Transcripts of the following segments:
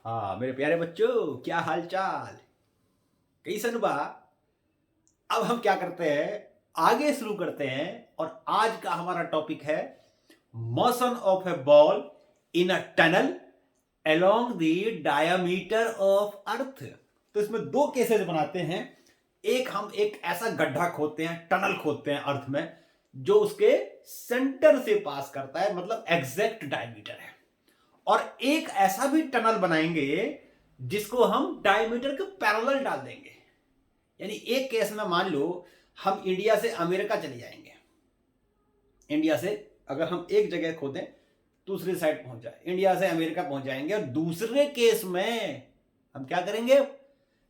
हाँ मेरे प्यारे बच्चों, क्या हाल चाल। कैसन बा। अब हम क्या करते हैं, आगे शुरू करते हैं। और आज का हमारा टॉपिक है motion of A ball in a tunnel along the diameter of earth. तो इसमें दो केसेस बनाते हैं। एक, हम एक ऐसा गड्ढा खोदते हैं, टनल खोदते हैं अर्थ में, जो उसके सेंटर से पास करता है, मतलब एग्जैक्ट डायमीटर है। और एक ऐसा भी टनल बनाएंगे जिसको हम डायमीटर के पैरेलल डाल देंगे। यानी एक केस में मान लो हम इंडिया से अमेरिका चले जाएंगे। इंडिया से अगर हम एक जगह खोदें, दूसरी साइड पहुंच जाए, इंडिया से अमेरिका पहुंच जाएंगे। और दूसरे केस में हम क्या करेंगे,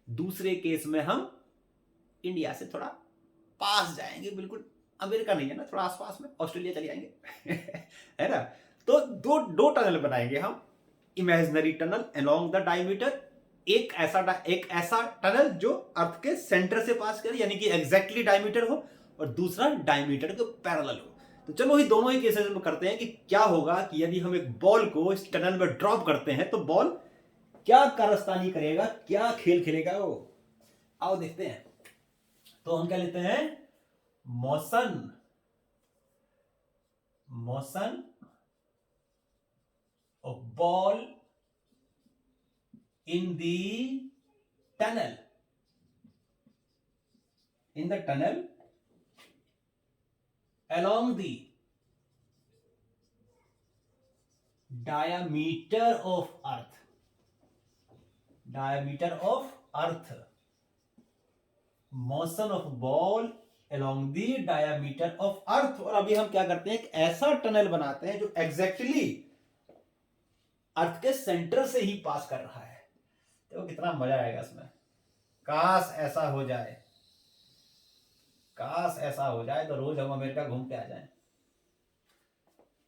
दूसरे केस में हम इंडिया से थोड़ा पास जाएंगे, बिल्कुल अमेरिका नहीं है ना, थोड़ा आसपास में ऑस्ट्रेलिया चले जाएंगे है ना। तो दो दो टनल बनाएंगे हम, imaginary tunnel along the diameter. एक ऐसा टनल जो अर्थ के सेंटर से पास करे, यानी कि एग्जैक्टली डायमीटर हो, और दूसरा डायमीटर के पैरेलल हो। तो चलो ही दोनों ही केसेस में करते हैं कि क्या होगा कि यदि हम एक बॉल को इस टनल में ड्रॉप करते हैं तो बॉल क्या कारस्तानी करेगा, क्या खेल खेलेगा वो। आओ देखते हैं। तो हम क्या लेते हैं, motion motion of ball in the tunnel along the diameter of earth motion of ball along the diameter of earth। और अभी हम क्या करते हैं, एक ऐसा टनल बनाते हैं जो एग्जैक्टली अर्थ के सेंटर से ही पास कर रहा है। तो कितना मजा आएगा इसमें। काश ऐसा हो जाए, काश ऐसा हो जाए तो रोज हम अमेरिका घूम के आ जाएं।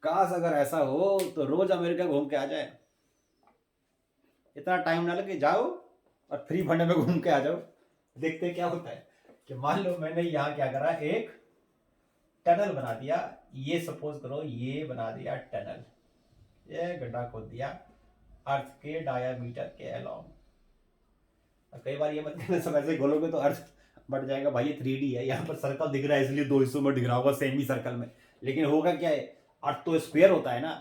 काश अगर ऐसा हो तो रोज अमेरिका घूम के आ जाए। इतना टाइम ना लगे, जाओ और फ्री फंड में घूम के आ जाओ। देखते क्या होता है कि मान लो मैंने यहाँ क्या करा, एक टनल बना दिया। ये सपोज करो, ये बना दिया टनल, ये गड्ढा खोद दिया अर्थ के डायामीटर के अलोंग। कई बार ये मत कहना सब ऐसे खोलोगे तो अर्थ बढ़ जाएगा। भाई ये 3D है, यहाँ पर सर्कल दिख रहा है इसलिए दो हिस्सों में दिख रहा होगा, सेमी सर्कल में। लेकिन होगा क्या है, अर्थ तो स्क्वायर होता है ना,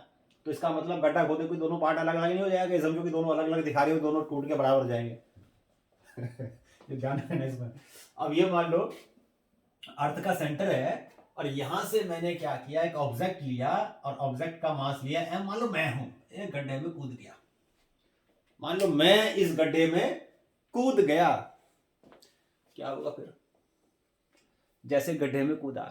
तो इसका मतलब गड्ढा खोदे कोई दोनों पार्ट अलग अलग नहीं हो जाएगा। समझो कि दोनों अलग अलग दिखा रहे हो, दोनों टूट के बराबर हो जाएंगे ये ध्यान रखना इसमें। अब ये मान लो अर्थ का सेंटर है, और यहां से मैंने क्या किया, एक ऑब्जेक्ट लिया, और ऑब्जेक्ट का मास लिया एम। मान लो मैं हूं, एक गड्ढे में कूद गया। मान लो मैं इस गड्ढे में कूद गया, क्या होगा फिर। जैसे गड्ढे में कूदा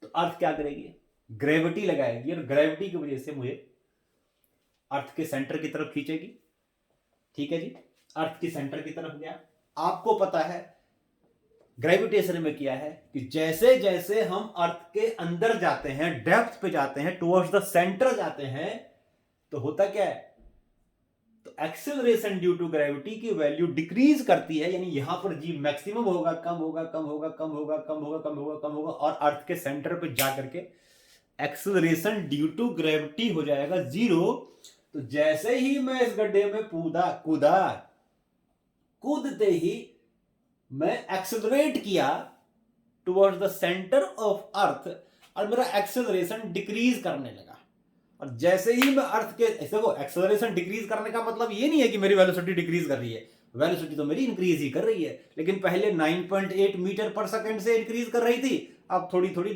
तो अर्थ क्या करेगी, ग्रेविटी लगाएगी, और ग्रेविटी की वजह से मुझे अर्थ के सेंटर की तरफ खींचेगी। ठीक है जी, अर्थ की सेंटर की तरफ गया। आपको पता है ग्रेविटेशन में क्या है कि जैसे जैसे हम अर्थ के अंदर जाते हैं, डेप्थ पे जाते हैं, टुवर्ड्स द सेंटर जाते हैं, तो होता क्या है, तो एक्सेलरेशन ड्यू टू ग्रेविटी की वैल्यू डिक्रीज करती है। यानी यहां पर जी मैक्सिमम होगा, कम होगा, कम होगा, कम होगा, कम होगा, कम होगा, कम होगा, और अर्थ के सेंटर पे जाकर के एक्सेलरेशन ड्यू टू ग्रेविटी हो जाएगा 0। तो जैसे ही मैं इस गड्ढे में कूदते ही मैं एक्सेलरेट किया towards the centre of earth, और मेरा एक्सेलरेशन डिक्रीज करने लगा। और जैसे ही मैं अर्थ के, देखो एक्सेलरेशन डिक्रीज करने का मतलब ये नहीं है कि मेरी वेलोसिटी डिक्रीज कर रही है, वेलोसिटी तो मेरी इंक्रीज ही कर रही है। लेकिन पहले 9.8 मीटर पर सेकंड से इंक्रीज कर रही थी, अब थोड़ी थोड़ी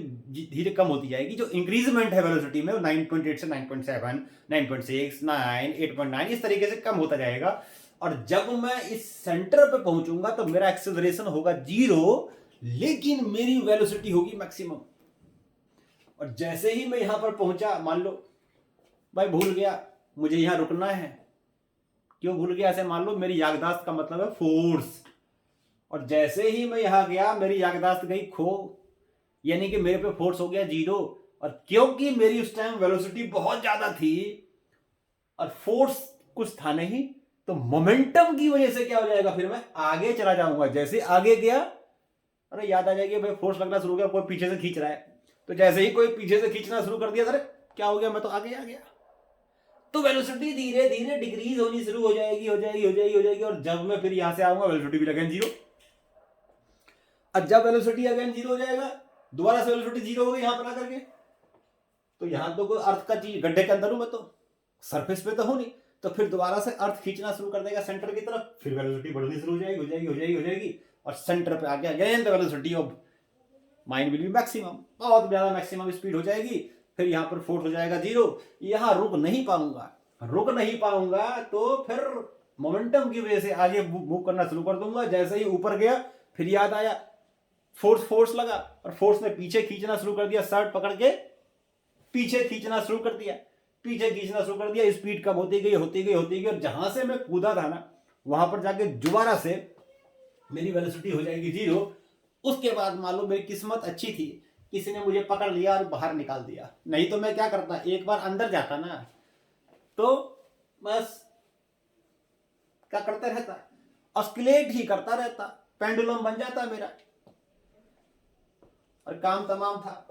धीरे कम होती जाएगी। जो इंक्रीजमेंट है वेलोसिटी में, 9.8 से 9.7, 9.6, 9, 8.9 इस तरीके से कम होता जाएगा। और जब मैं इस सेंटर पे पहुंचूंगा तो मेरा एक्सेलरेशन होगा 0, लेकिन मेरी वेलोसिटी होगी मैक्सिमम। और जैसे ही मैं यहां पर पहुंचा, मान लो भाई भूल गया मुझे यहां रुकना है। क्यों भूल गया, ऐसे मान लो मेरी याददाश्त का मतलब है फोर्स। और जैसे ही मैं यहां गया मेरी याददाश्त गई खो, यानी कि मेरे पे फोर्स हो गया 0। और क्योंकि मेरी उस टाइम वेलोसिटी बहुत ज्यादा थी और फोर्स कुछ था नहीं, तो मोमेंटम की वजह से क्या हो जाएगा, फिर मैं आगे चला जाऊंगा। जैसे आगे गया, अरे याद आ जाएगी भाई फोर्स लगना शुरू हो गया, कोई पीछे से खींच रहा है। तो जैसे ही कोई पीछे से खींचना शुरू कर दिया, अरे क्या हो गया, मैं तो आगे आ गया। तो वेलोसिटी धीरे धीरे डिक्रीज होनी शुरू हो जाएगी और जब मैं फिर यहां से आऊंगा वेलोसिटी भी अगेन जीरो। अब जब वेलोसिटी अगेन जीरो हो जाएगा, दोबारा से वेलोसिटी जीरो हो गई यहां पर आकर के, तो यहां तो कोई अर्थ का चीज, गड्ढे के अंदर हूं मैं तो, सरफेस पे तो हूं नहीं, तो फिर दोबारा से अर्थ खींचना शुरू कर देगा सेंटर की तरफ, फिर वेलोसिटी बढ़नी शुरू हो जाएगी और सेंटर पे आके again the velocity of mine will be maximum, बहुत ज्यादा मैक्सिमम स्पीड हो जाएगी। फिर यहां पर फोर्स हो जाएगा जीरो, यहां रुक नहीं पाऊंगा तो फिर मोमेंटम की वजह से आगे मूव करना शुरू कर दूंगा। जैसे ही ऊपर गया फिर याद आया फोर्स लगा और फोर्स ने पीछे खींचना शुरू कर दिया, शर्ट पकड़ के पीछे खींचना शुरू कर दिया, स्पीड कम होती गई और जहां से मैं कूदा था ना वहां पर जाके दोबारा से मेरी वेलोसिटी हो जाएगी जीरो। उसके बाद मान लो मेरी किस्मत अच्छी थी, किसी ने मुझे पकड़ लिया और बाहर निकाल दिया, नहीं तो मैं क्या करता, एक बार अंदर जाता ना तो बस क्या करता रहता, ऑस्किलेट ही करता रहता, पेंडुलम बन जाता मेरा और काम तमाम था।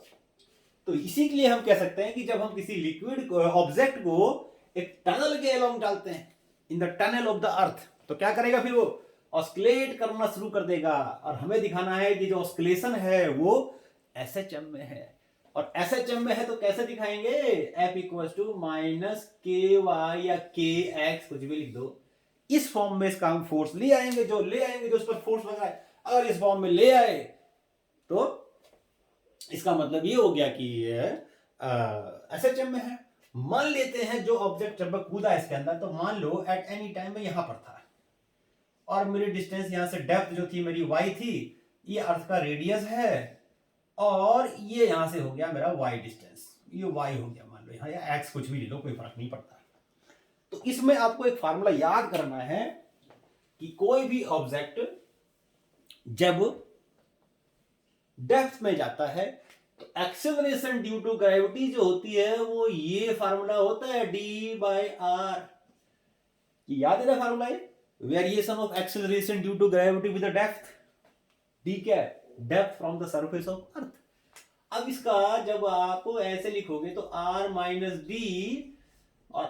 तो इसी के लिए हम कह सकते हैं कि जब हम किसी लिक्विड ऑब्जेक्ट को एक टनल के अलोंग डालते हैं, in the tunnel of the earth, तो क्या करेगा फिर वो ऑस्किलेट करना शुरू कर देगा और हमें दिखाना है कि जो ऑस्किलेशन है वो एसएचएम में है। और एसएचएम में है तो कैसे दिखाएंगे, एफ इक्वल्स टू माइनस के वाई या के एक्स कुछ भी लिख दो, इस फॉर्म में इसका हम फोर्स ले आएंगे जो उस पर फोर्स लगा है। अगर इस फॉर्म में ले आए तो इसका मतलब ये हो गया कि एसएचएम में है। मान लेते हैं जो ऑब्जेक्ट जब मैं कूदा इसके अंदर, तो मान लो एट एनी टाइम में यहां पर था और मेरी डिस्टेंस यहां से डेप्थ जो थी मेरी y थी, ये अर्थ का रेडियस है और ये यहां से हो गया मेरा y डिस्टेंस, ये y हो गया मान लो यहां, या x कुछ भी ले लो कोई फर्क नहीं पड़ता। तो इसमें आपको एक फार्मूला याद करना है कि कोई भी ऑब्जेक्ट जब डेप्थ में जाता है तो एक्सेलरेशन ड्यू टू ग्रेविटी जो होती है वो ये फार्मूला होता है d/r। याद है ना फार्मूला, ये variation of acceleration due to gravity with the depth, d क्या है, depth from the surface of earth. अब इसका जब आप ऐसे लिखोगे तो r माइनस डी और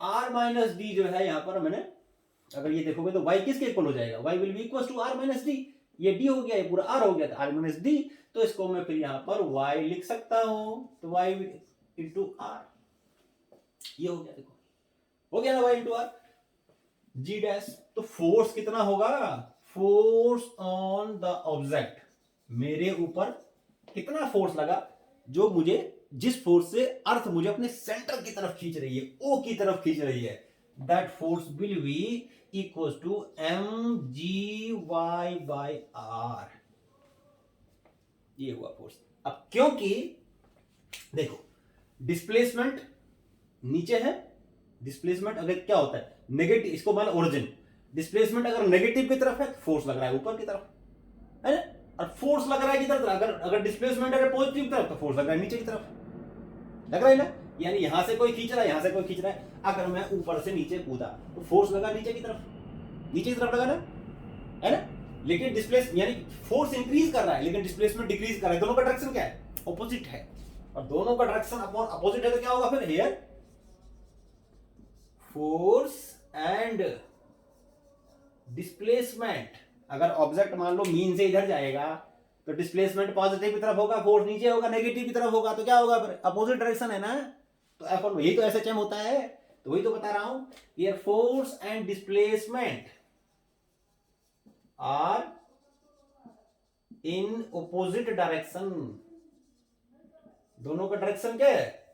r माइनस डी जो है यहां पर मैंने अगर ये देखोगे तो y किसके इक्वल हो जाएगा, y will be equal to r minus D, ये d हो गया, ये पूरा r हो गया, तो r माइनस डी, तो इसको मैं फिर यहां पर y लिख सकता हूं, तो y इंटू r, ये हो गया, देखो हो गया ना y into r g dash. तो फोर्स कितना होगा, फोर्स ऑन द ऑब्जेक्ट, मेरे ऊपर कितना फोर्स लगा, जो मुझे जिस फोर्स से अर्थ मुझे अपने सेंटर की तरफ खींच रही है, ओ की तरफ खींच रही है, that force will be equal to mgy/r, ये हुआ फोर्स। अब क्योंकि देखो डिस्प्लेसमेंट नीचे है, डिस्प्लेसमेंट अगर क्या होता है नेगेटिव, इसको मान ओरिजिन, डिस्प्लेसमेंट अगर नेगेटिव की तरफ है तो फोर्स लग रहा है ऊपर की तरफ, है ना, और फोर्स लग रहा है किधर, अगर डिस्प्लेसमेंट अगर पॉजिटिव की तरफ तो फोर्स लग रहा है नीचे की तरफ, लग रहा है ना, यानी यहां से कोई खींच रहा है, यहां से कोई खींच रहा है। अगर मैं ऊपर से नीचे कूदा तो फोर्स लगा नीचे की तरफ लगा ना, है ना, लेकिन डिस्प्लेस यानी फोर्स इंक्रीज कर रहा है लेकिन डिस्प्लेसमेंट डिक्रीज कर रहा है, दोनों का डायरेक्शन क्या है, ऑपोजिट है, और दोनों का डायरेक्शन अपोजिट है तो क्या होगा फिर, हियर फोर्स एंड डिस्प्लेसमेंट, अगर ऑब्जेक्ट मान लो मीन से इधर जाएगा तो डिस्प्लेसमेंट पॉजिटिव की तरफ होगा, फोर्स नीचे होगा नेगेटिव की तरफ होगा, तो क्या होगा फिर, अपोजिट डायरेक्शन है ना, तो F1 यही तो एसएचएम होता है, तो वही तो बता रहा हूं, here force and displacement are in opposite direction, दोनों का डायरेक्शन क्या है,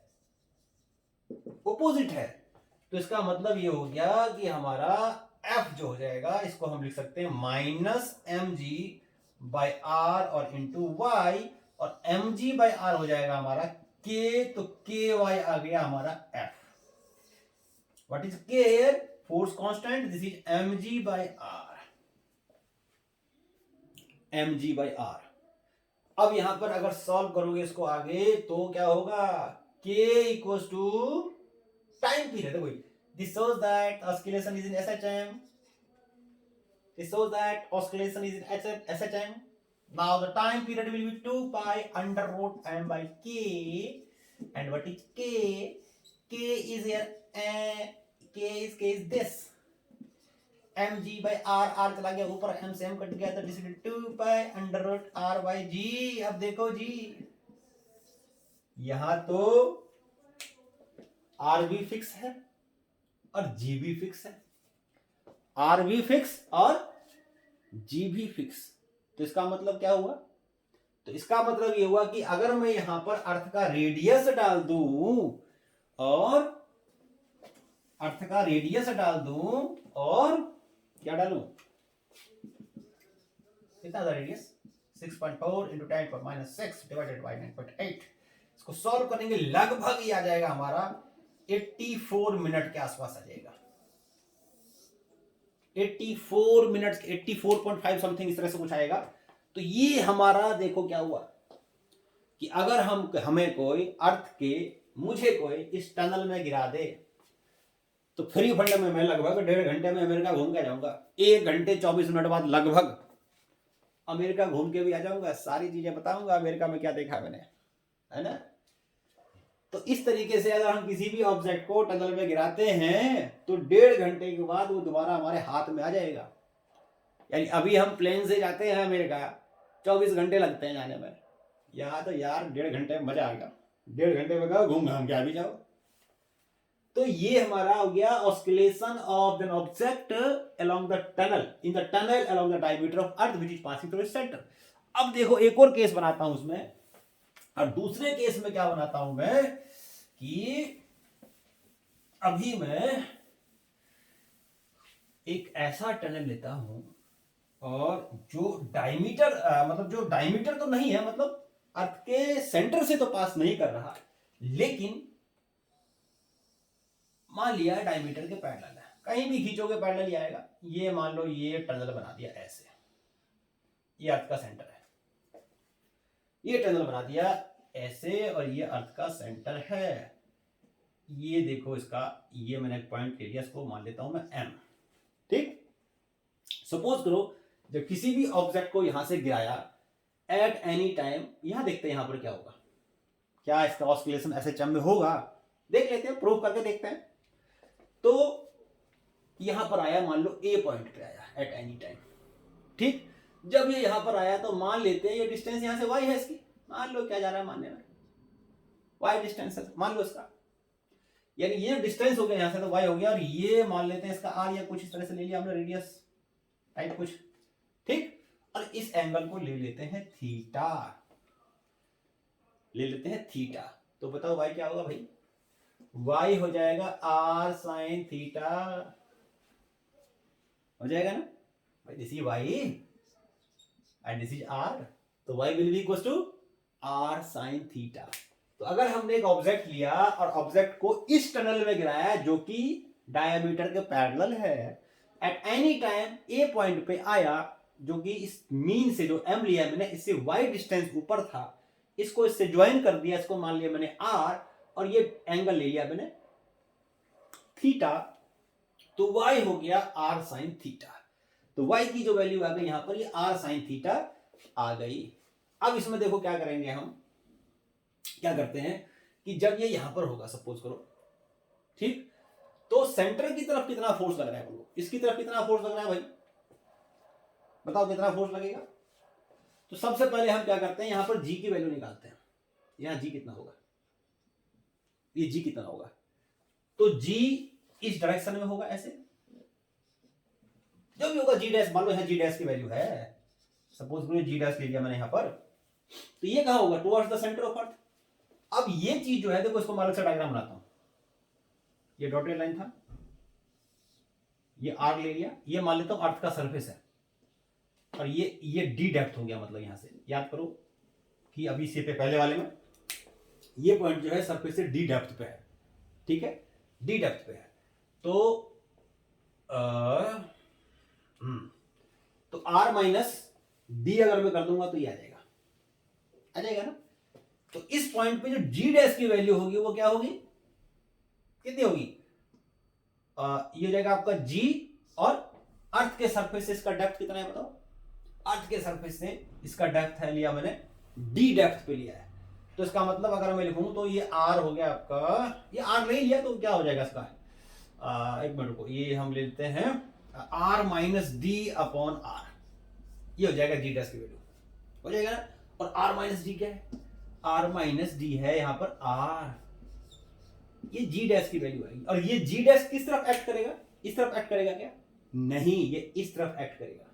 ऑपोजिट है। तो इसका मतलब ये हो गया कि हमारा F जो हो जाएगा इसको हम लिख सकते हैं माइनस mg/r और इंटू y, और mg/r हो जाएगा हमारा k, तो ky आ गया हमारा F। What is k here, force constant, this is mg/r। अब यहां पर अगर सॉल्व करोगे इसको आगे तो क्या होगा, k equals to time period, वही this shows that oscillation is in SHM, this shows that oscillation is in SHM। now the time period will be 2 pi under root m by k, and what is k k is here, k is this, mg by r चला गया ऊपर, m से m cut गया, तो this is 2 pi under root r by g। अब देखो जी, यहां तो r भी फिक्स है और g भी फिक्स है, r भी फिक्स और g भी फिक्स। तो इसका मतलब क्या हुआ? तो इसका मतलब ये हुआ कि अगर मैं यहां पर अर्थ का रेडियस डाल दूं और अर्थ का रेडियस डाल दूं और क्या डालूं, कितना था रेडियस, 6.4 इंटू 10⁻⁶ डिवाइडेड बाई 9.8। इसको सॉल्व करेंगे, लगभग ये आ जाएगा हमारा 84 मिनट के आसपास आ जाएगा, 84 मिनट, 84.5 समथिंग इस तरह से कुछ आएगा। तो ये हमारा देखो क्या हुआ कि अगर हमें कोई अर्थ के, मुझे कोई इस टनल में गिरा दे, तो फ्री फंड में मैं लगभग 1.5 घंटे में अमेरिका घूम के आ जाऊंगा, 1 घंटे 24 मिनट बाद लगभग अमेरिका घूम के भी आ जाऊंगा, सारी चीजें बताऊंगा अमेरिका में क्या देखा मैंने, है ना। तो इस तरीके से अगर हम किसी भी ऑब्जेक्ट को टनल में गिराते हैं तो 1.5 घंटे के बाद वो दोबारा हमारे हाथ में आ जाएगा। यानी अभी हम प्लेन से जाते हैं अमेरिका, 24 घंटे लगते हैं जाने में, यहाँ तो यार 1.5 घंटे में मजा आएगा, 1.5 घंटे में कहो घूम घाम के आ भी जाओ। तो ये हमारा हो गया oscillation of an object along the tunnel, in the tunnel along the diameter of earth which is passing through its centre. अब देखो एक और केस बनाता हूं उसमें, और दूसरे केस में क्या बनाता हूं मैं कि अभी मैं एक ऐसा टनल लेता हूं और जो डायमीटर मतलब जो डायमीटर तो नहीं है, मतलब अर्थ के सेंटर से तो पास नहीं कर रहा, लेकिन मान लिया डायमीटर के पैरेलल है, कहीं भी खींचोगे पैरेलल ही आएगा। ये मान लो ये टनल बना दिया ऐसे, ये अर्थ का सेंटर है, ये टनल बना दिया ऐसे और ये अर्थ का सेंटर है। ये देखो इसका, ये मैंने पॉइंट ले लिया, इसको मान लेता हूं मैं M, ठीक। सपोज करो जब किसी भी ऑब्जेक्ट को यहां से गिराया एट एनी टाइम, यहां देखते हैं यहां पर क्या होगा, क्या इसका ऑस्किलेशन ऐसे चम में होगा, देख लेते हैं, प्रूव करके देखते हैं। तो यहां पर आया, मान लो A पॉइंट पे आया एट एनी टाइम, ठीक। जब ये यहां पर आया तो मान लेते हैं ये डिस्टेंस यहां से y है इसकी, मान लो क्या जा रहा है मानने में, y डिस्टेंस है मान लो इसका, यानी ये डिस्टेंस हो गया यहां से तो y हो गया, और ये मान लेते हैं इसका r या कुछ इस तरह से ले लिया हमने, रेडियस टाइप कुछ, ठीक। और इस एंगल को ले लेते हैं थीटा, ले लेते हैं थीटा। तो बताओ y क्या होगा भाई, y हो जाएगा r sin थीटा, हो जाएगा ना भाई, this is y and this is r, तो y will be equal to r sin theta. तो अगर हमने एक ऑब्जेक्ट लिया और ऑब्जेक्ट को इस टनल में गिराया जो कि डायमीटर के पैरेलल है, at any time A point पे आया जो कि इस मीन से जो M लिया मैंने, इससे y डिस्टेंस ऊपर था, इसको इससे ज्वाइन कर दिया, इसको मान लिया मैंने r, और ये एंगल ले लिया मैंने थीटा, तो y हो गया r sin थीटा। तो y की जो वैल्यू आ गई यहां पर, ये r sin थीटा आ गई। अब इसमें देखो क्या करेंगे हम, क्या करते हैं कि जब ये यहां पर होगा सपोज करो, ठीक, तो सेंटर की तरफ कितना फोर्स लग रहा है, बोलो इसकी तरफ कितना फोर्स लग रहा है भाई, बताओ कितना फोर्स लगेगा। तो सबसे पहले हम क्या करते हैं, यहां पर g की वैल्यू निकालते हैं, यहां g कितना होगा, ये g कितना होगा, तो g इस डायरेक्शन में होगा ऐसे, जब भी होगा g डैश, मान लो यहां g डैश की वैल्यू है, सपोज करो g डैश ले लिया मैंने यहां पर, तो ये कहां होगा, towards the centre of earth. अब ये चीज जो है, देखो इसको मैं अलग से डायग्राम बनाता हूं, ये डॉटेड लाइन था, ये r ले लिया, ये मान लेता हूं अर्थ का सरफेस है, और ये d डेप्थ हो गया, मतलब यहां से याद करो कि अभी से पे पहले वाले में ये पॉइंट जो है सरफेस से d डेप्थ पे है, ठीक है, d डेप्थ पे है। तो तो r माइनस d अगर मैं कर दूंगा तो ये आ जाएगा ना। तो इस पॉइंट पे जो g डैश की वैल्यू होगी वो क्या होगी, कितनी होगी, ये हो जाएगा आपका g, और अर्थ के सरफेस से इसका डेप्थ कितना है बताओ, अर्थ के सरफेस से इसका डेप्थ है लिया मैंने d डेप्थ पे लिया है, तो इसका मतलब अगर मैं लिखूं तो ये आर हो गया आपका, ये आर नहीं लिया तो क्या हो जाएगा इसका, एक मिनट को, ये हम ले लेते हैं R minus D upon R, ये हो जाएगा जी डैश की वैल्यू हो जाएगा ना। और आर माइनस डी क्या है, आर माइनस डी है यहां पर आर, ये जी डैश की वैल्यू आएगी। और ये जी डैश किस तरफ एक्ट करेगा, इस तरफ एक्ट करेगा क्या, नहीं, ये इस तरफ एक्ट करेगा,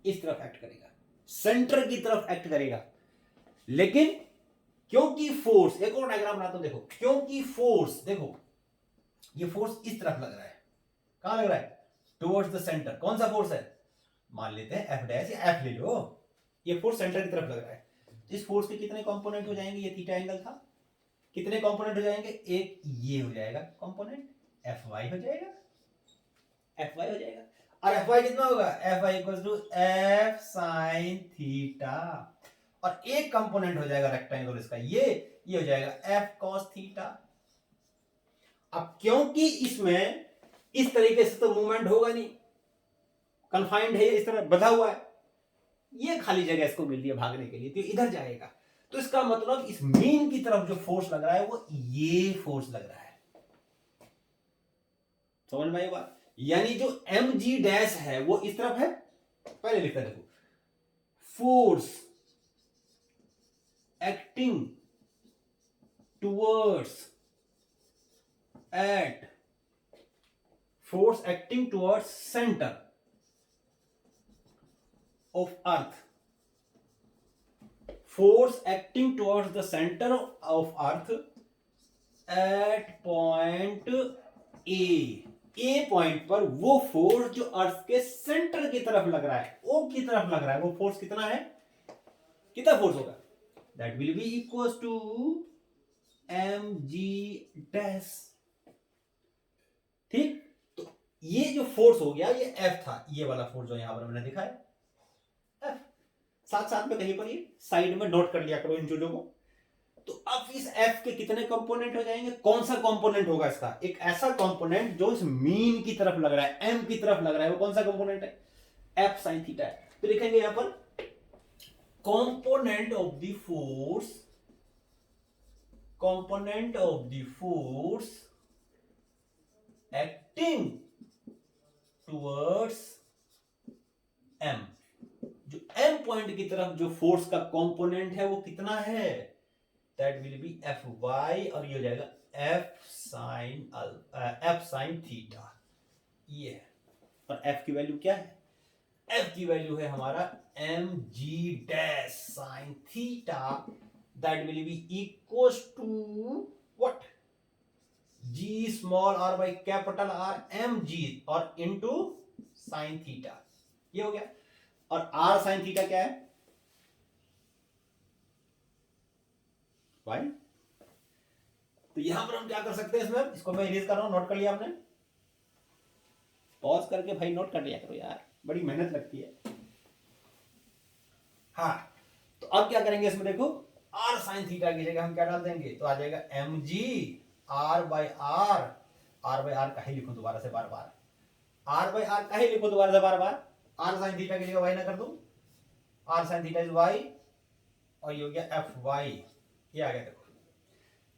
इस तरफ एक्ट करेगा, सेंटर की तरफ एक्ट करेगा। लेकिन क्योंकि फोर्स, एक और डायग्राम बनाता हूं देखो, क्योंकि फोर्स देखो, ये फोर्स इस तरफ लग रहा है, कहां लग रहा है, टुवर्ड्स द सेंटर। कौन सा फोर्स है, मान लेते हैं एफ डैश या एफ ले लो, ये फोर्स सेंटर की तरफ लग रहा है। तो इस फोर्स के कितने कंपोनेंट हो जाएंगे, ये थीटा एंगल था, कितने कंपोनेंट हो जाएंगे, एक ये हो जाएगा कंपोनेंट, एफ वाई हो जाएगा, एफ वाई हो जाएगा। और एफ वाई कितना होगा, F Y equal to F sine theta, और एक कंपोनेंट हो जाएगा रेक्टेंगल इसका, ये हो जाएगा एफ कॉस थीटा। अब क्योंकि इसमें इस तरीके से तो मूवमेंट होगा नहीं, कन्फाइंड है, इस तरह बंधा हुआ है, ये खाली जगह इसको मिल रही है भागने के लिए, तो इधर जाएगा। तो इसका मतलब इस मीन की तरफ जो फोर्स लग रहा है वो ये फोर्स लग रहा है, समझ में आई बात। यानी जो एम जी डैश है वो इस तरफ है, पहले लिखता देखो, force acting towards at, force acting towards centre of earth, force acting towards the center of earth at point a point पर वो फोर्स जो अर्थ के सेंटर की तरफ लग रहा है, ओ की तरफ लग रहा है, वो फोर्स कितना है, कितना फोर्स होगा, that will be equals to mg dash, ठीक। तो ये जो फोर्स हो गया ये F था, ये वाला फोर्स जो यहां पर मैंने दिखाया F, साथ साथ में कहीं पर ये साइड में नोट कर लिया करो इन चीजों को। तो अब इस F के कितने कंपोनेंट हो जाएंगे, कौन सा कंपोनेंट होगा इसका, एक ऐसा कंपोनेंट जो इस मीन की तरफ लग रहा है, M की तरफ लग रहा है, वो कौन सा कंपोनेंट है, F sin थीटा है। तो लिखेंगे यहां पर component of the force, component of the force acting towards M, जो M पॉइंट की तरफ जो फोर्स का कंपोनेंट है वो कितना है, that will be F Y, और ये हो जाएगा एफ साइन थीटा, ये है। और F की वैल्यू क्या है, F की वैल्यू है हमारा M G dash sine theta, that will be equals to what, G small R by capital R M G, और इनटू साइन थीटा, ये हो गया। और आर साइन थीटा क्या है, भाई। तो यहां पर हम क्या कर सकते हैं, इसमें इसको मैं इरेज कर रहा हूं, नोट कर लिया आपने, पॉज करके भाई नोट कर लिया करो यार, बड़ी मेहनत लगती है। हाँ, तो अब क्या करेंगे इसमें देखो, आर साइन थीटा की जगह हम क्या डाल देंगे, तो आ जाएगा M G R by R, R by R कहीं लिखो दोबारा से बार बार, आर बाई आर कहीं लिखो दोबारा से बार बार, आर साइन थीटा की जगह वाई ना कर दो, R sine theta is Y, और ये हो गया एफ वाई, ये आ गया देखो।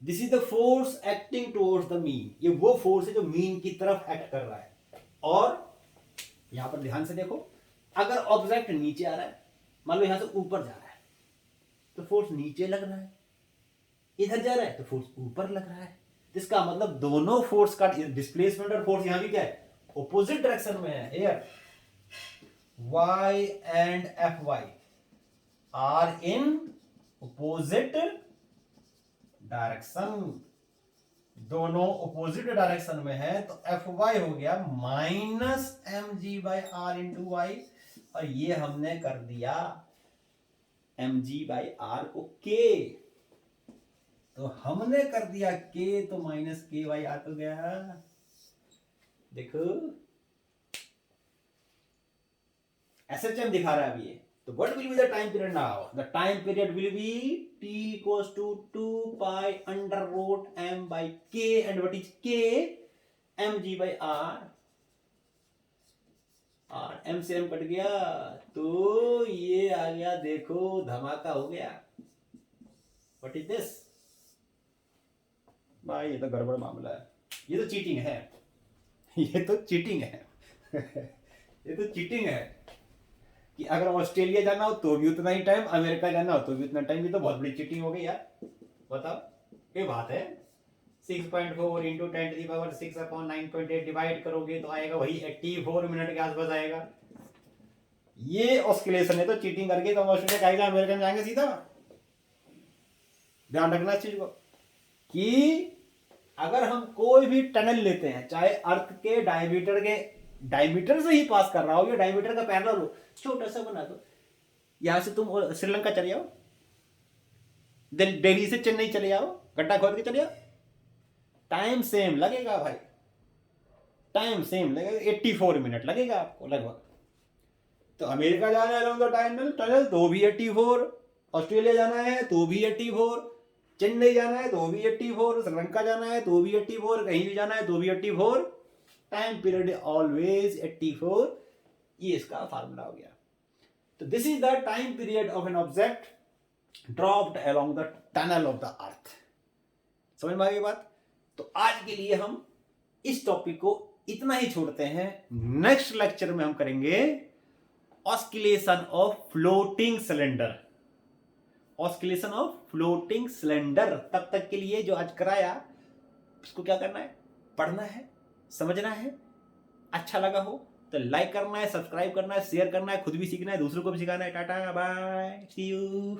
This is the force acting towards the mean, ये वो फोर्स है जो मीन की तरफ एक्ट कर रहा है। और यहां पर ध्यान से देखो, अगर ऑब्जेक्ट नीचे आ रहा है, मान लो यहां से ऊपर जा रहा है तो फोर्स नीचे लग रहा है, इधर जा रहा है तो फोर्स ऊपर लग रहा है। इसका मतलब दोनों फोर्स का डिस्प्लेसमेंट और फोर्स यहां भी क्या है, ऑपोजिट डायरेक्शन में है। Here y and fy are in opposite direction, दोनों ऑपोजिट डायरेक्शन में है, तो fy हो गया minus M G by R into Y, और ये हमने कर दिया एम जी बाई आर को k, तो हमने कर दिया k, तो माइनस के वाई आ तो गया, देखो SHM दिखा रहा है अभी ये। तो what will be the time period now? The time period will be t equals to 2 pi under root m by k, and what is k? mg by r, और m से m कट गया, तो ये आ गया, देखो धमाका हो गया, व्हाट इज दिस भाई? ये तो गड़बड़ मामला है, ये तो चीटिंग है, ये तो चीटिंग है ये तो चीटिंग है कि अगर ऑस्ट्रेलिया जाना हो तो भी उतना ही टाइम, अमेरिका जाना हो तो भी उतना टाइम। ये तो बहुत बड़ी चीटिंग हो गई यार, बताओ। ये बात है 6.4 इंटू 10⁻6 अपॉन 9.8 डिवाइड करोगे तो आएगा वही 84 मिनट के आसपास आएगा। ये ऑस्किलेशन है, तो चीटिंग करके तो ऑस्ट्रेलिया कहेगा अमेरिका में जाएंगे सीधा। ध्यान रखना इस चीज को कि अगर हम कोई भी टनल लेते हैं, चाहे अर्थ के डायमीटर से ही पास कर रहा हो या डायमीटर का पैरेलल हो, छोटा सा बना दो। यहां से तुम श्रीलंका चले जाओ, दिल्ली से चेन्नई चले जाओ, गड्ढा खोद के चले जाओ, टाइम सेम लगेगा भाई, टाइम सेम लगेगा, 84 मिनट लगेगा आपको लगभग। तो अमेरिका जाना है लॉन्ग टनल तो भी 84, ऑस्ट्रेलिया जाना है तो भी 84, चेन्नई जाना है तो भी 84, श्रीलंका जाना है तो भी 84, कहीं भी जाना है तो भी 84, टाइम पीरियड ऑलवेज 84। ये इसका फार्मूला हो गया। तो this is the time period of an object dropped along the tunnel of the earth. समझ में आ गई बात? तो आज के लिए हम इस टॉपिक को इतना ही छोड़ते हैं। नेक्स्ट लेक्चर में हम करेंगे oscillation of floating cylinder, oscillation of floating cylinder. तब तक के लिए जो आज कराया उसको क्या करना है, पढ़ना है, समझना है। अच्छा लगा हो तो लाइक करना है, सब्सक्राइब करना है, शेयर करना है, खुद भी सीखना है, दूसरों को भी सिखाना है। Tata bye, see you.